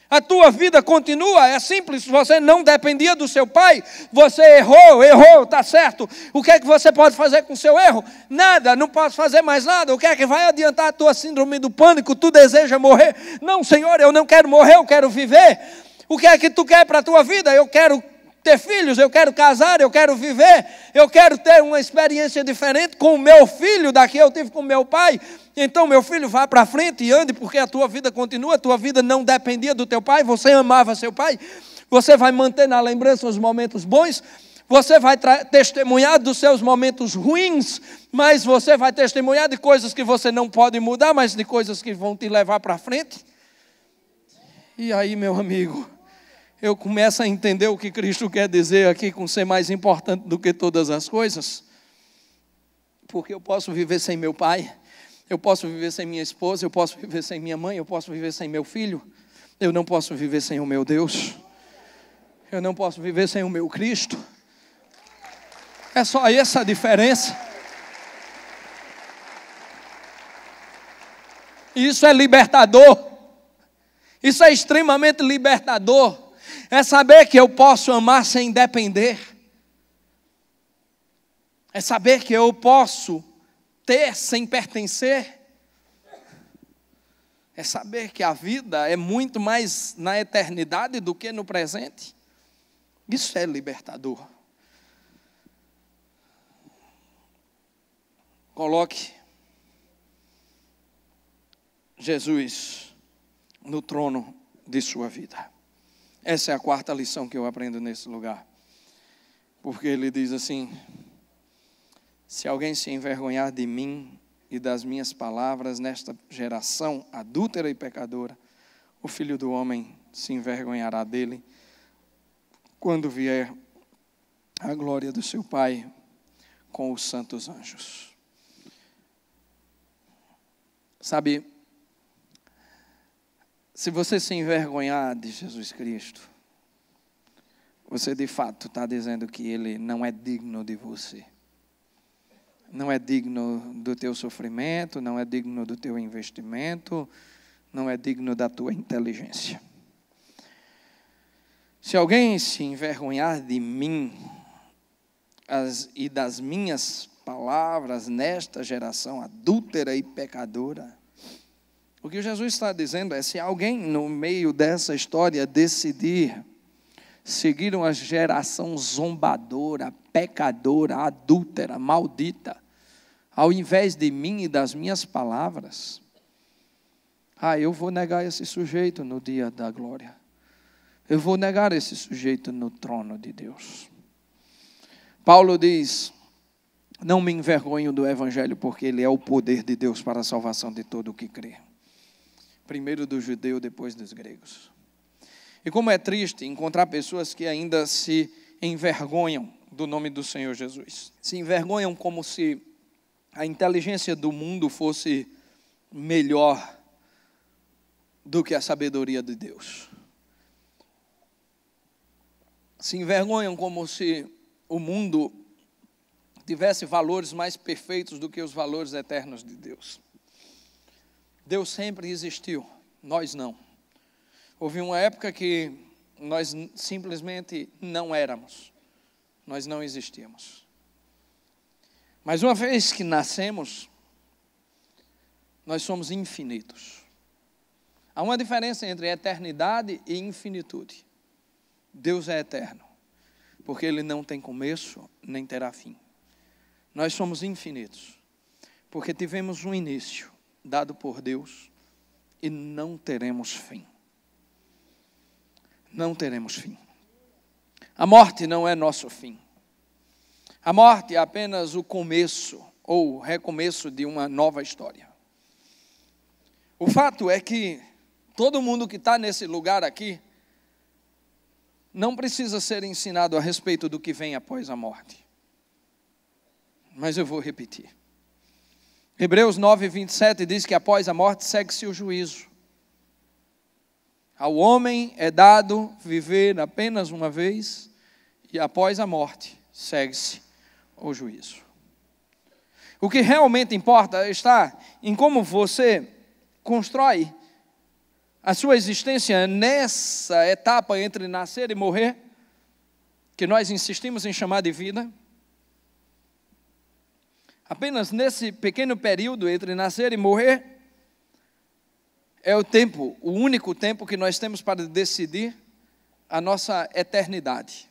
A tua vida continua, é simples, você não dependia do seu pai, você errou, está certo. O que é que você pode fazer com o seu erro? Nada, não posso fazer mais nada. O que é que vai adiantar a tua síndrome do pânico? Tu deseja morrer? Não, Senhor, eu não quero morrer, eu quero viver. O que é que tu quer para a tua vida? Eu quero ter filhos, eu quero casar, eu quero viver, eu quero ter uma experiência diferente com o meu filho, da que eu tive com meu pai. Então, meu filho, vá para frente e ande, porque a tua vida continua, a tua vida não dependia do teu pai, você amava seu pai, você vai manter na lembrança os momentos bons, você vai testemunhar dos seus momentos ruins, mas você vai testemunhar de coisas que você não pode mudar, mas de coisas que vão te levar para frente. E aí, meu amigo, eu começo a entender o que Cristo quer dizer aqui com ser mais importante do que todas as coisas, porque eu posso viver sem meu pai, eu posso viver sem minha esposa, eu posso viver sem minha mãe, eu posso viver sem meu filho, eu não posso viver sem o meu Deus, eu não posso viver sem o meu Cristo. É só essa a diferença. Isso é libertador, isso é extremamente libertador. É saber que eu posso amar sem depender. É saber que eu posso ter sem pertencer. É saber que a vida é muito mais na eternidade do que no presente. Isso é libertador. Coloque Jesus no trono de sua vida. Essa é a 4ª lição que eu aprendo nesse lugar. Porque ele diz assim: se alguém se envergonhar de mim e das minhas palavras nesta geração adúltera e pecadora, o Filho do Homem se envergonhará dele quando vier a glória do seu Pai com os santos anjos. Sabe, se você se envergonhar de Jesus Cristo, você de fato está dizendo que Ele não é digno de você. Não é digno do teu sofrimento, não é digno do teu investimento, não é digno da tua inteligência. Se alguém se envergonhar de mim e das minhas palavras nesta geração adúltera e pecadora, o que Jesus está dizendo é: se alguém no meio dessa história decidir seguir uma geração zombadora, pecadora, adúltera, maldita, ao invés de mim e das minhas palavras, Eu vou negar esse sujeito no dia da glória. Eu vou negar esse sujeito no trono de Deus. Paulo diz: não me envergonho do evangelho, porque ele é o poder de Deus para a salvação de todo o que crê. Primeiro do judeu, depois dos gregos. E como é triste encontrar pessoas que ainda se envergonham do nome do Senhor Jesus. Se envergonham como se a inteligência do mundo fosse melhor do que a sabedoria de Deus. Se envergonham como se o mundo tivesse valores mais perfeitos do que os valores eternos de Deus. Deus sempre existiu, nós não. Houve uma época que nós simplesmente não éramos, nós não existíamos. Mas uma vez que nascemos, nós somos infinitos. Há uma diferença entre eternidade e infinitude. Deus é eterno, porque Ele não tem começo, nem terá fim. Nós somos infinitos, porque tivemos um início dado por Deus e não teremos fim. Não teremos fim. A morte não é nosso fim. A morte é apenas o começo ou recomeço de uma nova história. O fato é que todo mundo que está nesse lugar aqui não precisa ser ensinado a respeito do que vem após a morte. Mas eu vou repetir. Hebreus 9:27 diz que após a morte segue-se o juízo. Ao homem é dado viver apenas uma vez, e após a morte segue-se o juízo. O que realmente importa está em como você constrói a sua existência nessa etapa entre nascer e morrer, que nós insistimos em chamar de vida. Apenas nesse pequeno período entre nascer e morrer, é o tempo, o único tempo que nós temos para decidir a nossa eternidade.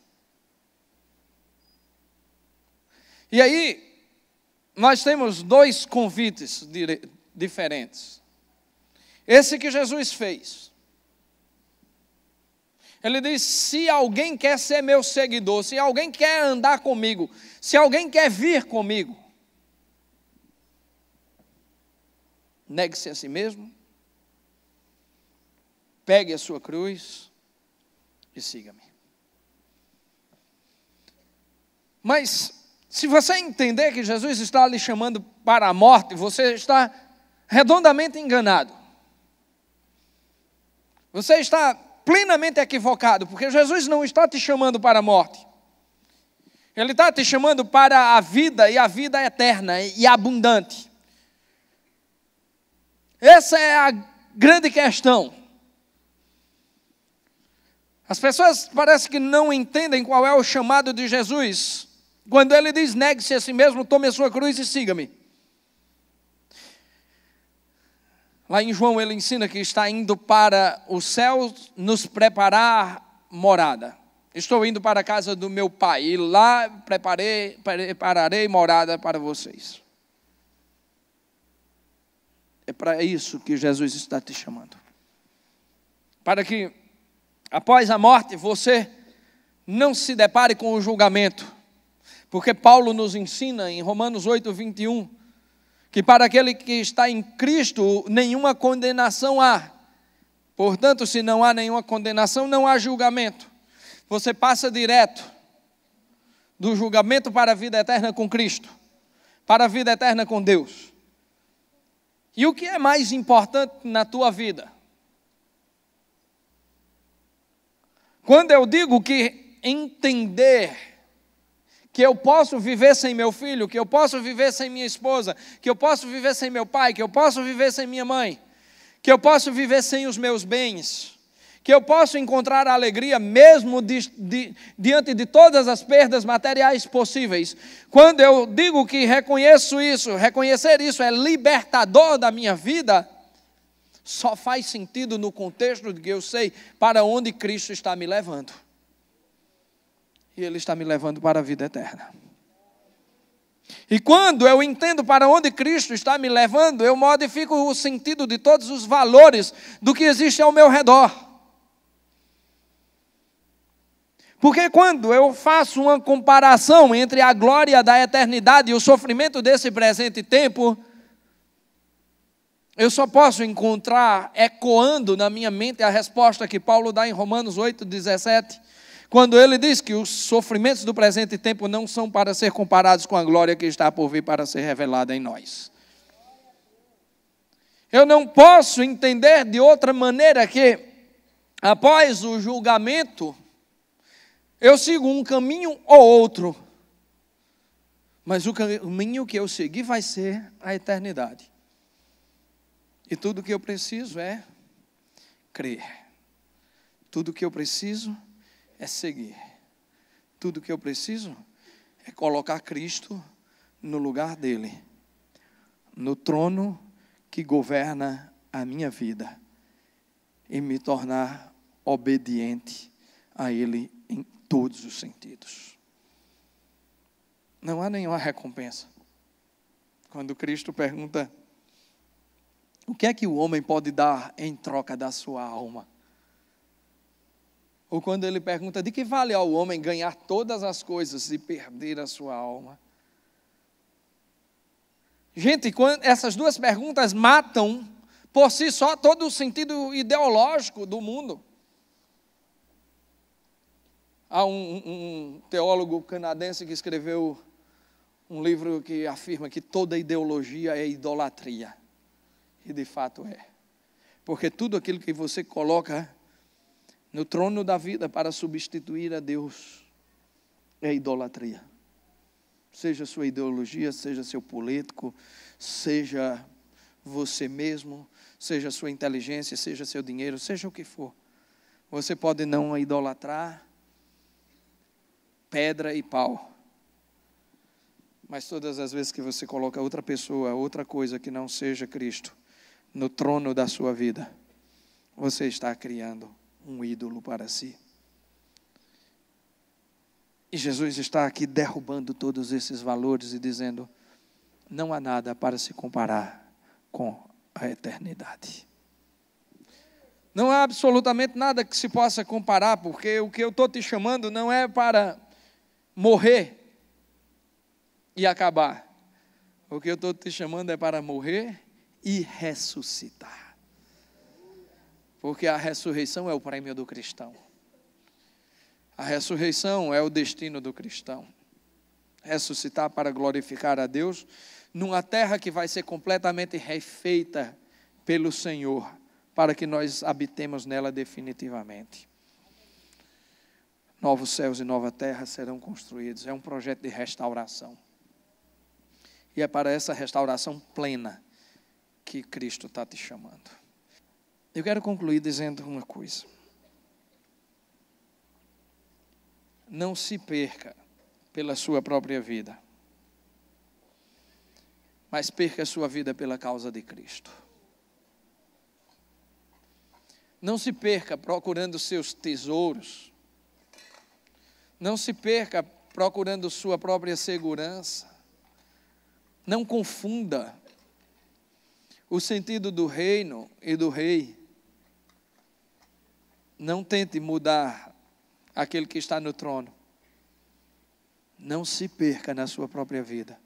E aí, nós temos dois convites diferentes. Esse que Jesus fez. Ele diz: se alguém quer ser meu seguidor, se alguém quer andar comigo, se alguém quer vir comigo, negue-se a si mesmo, pegue a sua cruz e siga-me. Mas, se você entender que Jesus está lhe chamando para a morte, você está redondamente enganado. Você está plenamente equivocado, porque Jesus não está te chamando para a morte. Ele está te chamando para a vida, e a vida eterna e abundante. Essa é a grande questão. As pessoas parecem que não entendem qual é o chamado de Jesus. Quando Ele diz: negue-se a si mesmo, tome a sua cruz e siga-me. Lá em João Ele ensina que está indo para o céu nos preparar morada. Estou indo para a casa do meu Pai e lá prepararei morada para vocês. É para isso que Jesus está te chamando. Para que após a morte você não se depare com o julgamento. Porque Paulo nos ensina em Romanos 8:21, que para aquele que está em Cristo nenhuma condenação há. Portanto, se não há nenhuma condenação, não há julgamento. Você passa direto do julgamento para a vida eterna com Cristo, para a vida eterna com Deus. E o que é mais importante na tua vida? Quando eu digo que entender que eu posso viver sem meu filho, que eu posso viver sem minha esposa, que eu posso viver sem meu pai, que eu posso viver sem minha mãe, que eu posso viver sem os meus bens, que eu posso encontrar a alegria mesmo diante de todas as perdas materiais possíveis. Quando eu digo que reconheço isso, reconhecer isso é libertador da minha vida, só faz sentido no contexto de que eu sei para onde Cristo está me levando. E Ele está me levando para a vida eterna. E quando eu entendo para onde Cristo está me levando, eu modifico o sentido de todos os valores do que existe ao meu redor. Porque quando eu faço uma comparação entre a glória da eternidade e o sofrimento desse presente tempo, eu só posso encontrar ecoando na minha mente a resposta que Paulo dá em Romanos 8,17, quando ele diz que os sofrimentos do presente tempo não são para ser comparados com a glória que está por vir para ser revelada em nós. Eu não posso entender de outra maneira que, após o julgamento, eu sigo um caminho ou outro, mas o caminho que eu seguir vai ser a eternidade. E tudo que eu preciso é crer. Tudo que eu preciso é seguir. Tudo que eu preciso é colocar Cristo no lugar dele, no trono que governa a minha vida, e me tornar obediente a ele em todos os sentidos. Não há nenhuma recompensa. Quando Cristo pergunta: o que é que o homem pode dar em troca da sua alma? Ou quando ele pergunta: de que vale ao homem ganhar todas as coisas e perder a sua alma? Gente, essas duas perguntas matam por si só todo o sentido ideológico do mundo. Há um teólogo canadense que escreveu um livro que afirma que toda ideologia é idolatria. E de fato é. Porque tudo aquilo que você coloca no trono da vida para substituir a Deus é idolatria. Seja sua ideologia, seja seu político, seja você mesmo, seja sua inteligência, seja seu dinheiro, seja o que for. Você pode não idolatrar pedra e pau, mas todas as vezes que você coloca outra pessoa, outra coisa que não seja Cristo no trono da sua vida, você está criando um ídolo para si. E Jesus está aqui derrubando todos esses valores e dizendo: não há nada para se comparar com a eternidade. Não há absolutamente nada que se possa comparar, porque o que eu estou te chamando não é para morrer e acabar. O que eu estou te chamando é para morrer e ressuscitar. Porque a ressurreição é o prêmio do cristão. A ressurreição é o destino do cristão. Ressuscitar para glorificar a Deus numa terra que vai ser completamente refeita pelo Senhor, para que nós habitemos nela definitivamente. Novos céus e nova terra serão construídos. É um projeto de restauração. E é para essa restauração plena que Cristo está te chamando. Eu quero concluir dizendo uma coisa. Não se perca pela sua própria vida, mas perca a sua vida pela causa de Cristo. Não se perca procurando seus tesouros. Não se perca procurando sua própria segurança. Não confunda o sentido do reino e do rei. Não tente mudar aquele que está no trono. Não se perca na sua própria vida,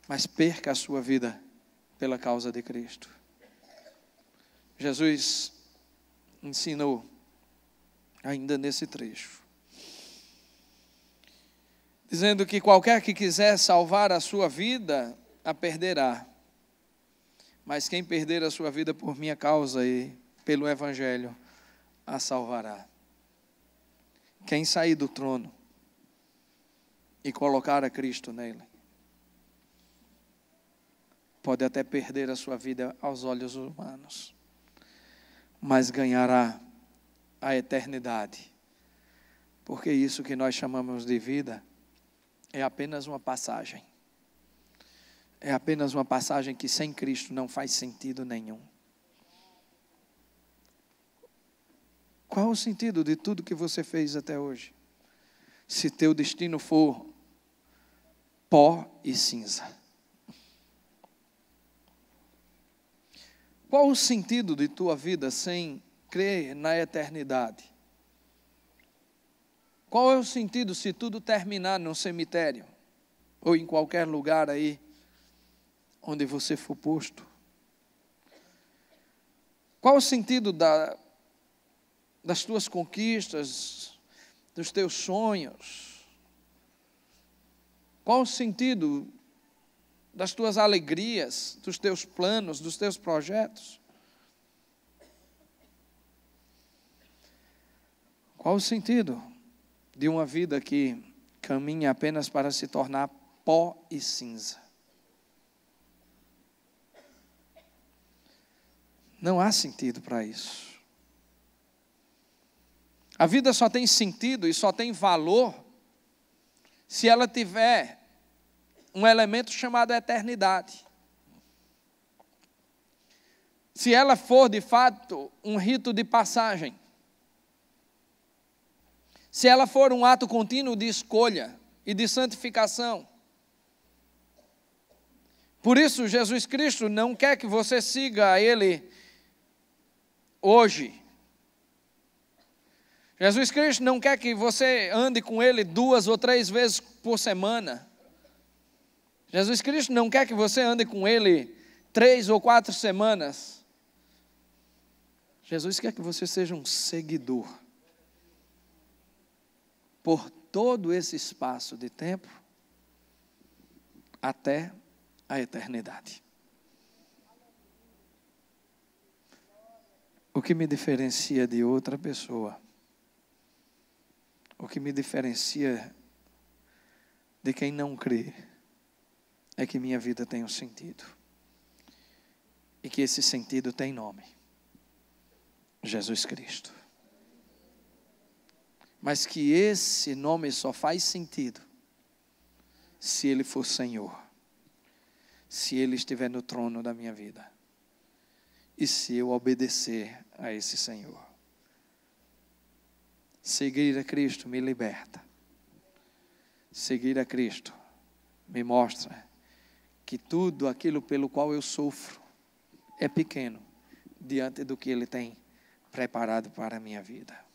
mas perca a sua vida pela causa de Cristo. Jesus ensinou ainda nesse trecho, dizendo que qualquer que quiser salvar a sua vida, a perderá. Mas quem perder a sua vida por minha causa e pelo Evangelho, a salvará. Quem sair do trono e colocar a Cristo nele, pode até perder a sua vida aos olhos humanos, mas ganhará a eternidade. Porque isso que nós chamamos de vida é apenas uma passagem. É apenas uma passagem que sem Cristo não faz sentido nenhum. Qual o sentido de tudo que você fez até hoje? Se teu destino for pó e cinza. Qual o sentido de tua vida sem crer na eternidade? Qual é o sentido se tudo terminar num cemitério? Ou em qualquer lugar aí, onde você for posto? Qual o sentido das tuas conquistas, dos teus sonhos? Qual o sentido das tuas alegrias, dos teus planos, dos teus projetos? Qual o sentido de uma vida que caminha apenas para se tornar pó e cinza? Não há sentido para isso. A vida só tem sentido e só tem valor se ela tiver um elemento chamado eternidade. Se ela for, de fato, um rito de passagem. Se ela for um ato contínuo de escolha e de santificação. Por isso, Jesus Cristo não quer que você siga a Ele hoje. Jesus Cristo não quer que você ande com Ele 2 ou 3 vezes por semana. Jesus Cristo não quer que você ande com Ele 3 ou 4 semanas. Jesus quer que você seja um seguidor. Por todo esse espaço de tempo, até a eternidade. O que me diferencia de outra pessoa, o que me diferencia de quem não crê, é que minha vida tem um sentido. E que esse sentido tem nome: Jesus Cristo. Mas que esse nome só faz sentido se Ele for Senhor, se Ele estiver no trono da minha vida e se eu obedecer a esse Senhor. Seguir a Cristo me liberta. Seguir a Cristo me mostra que tudo aquilo pelo qual eu sofro é pequeno diante do que Ele tem preparado para a minha vida.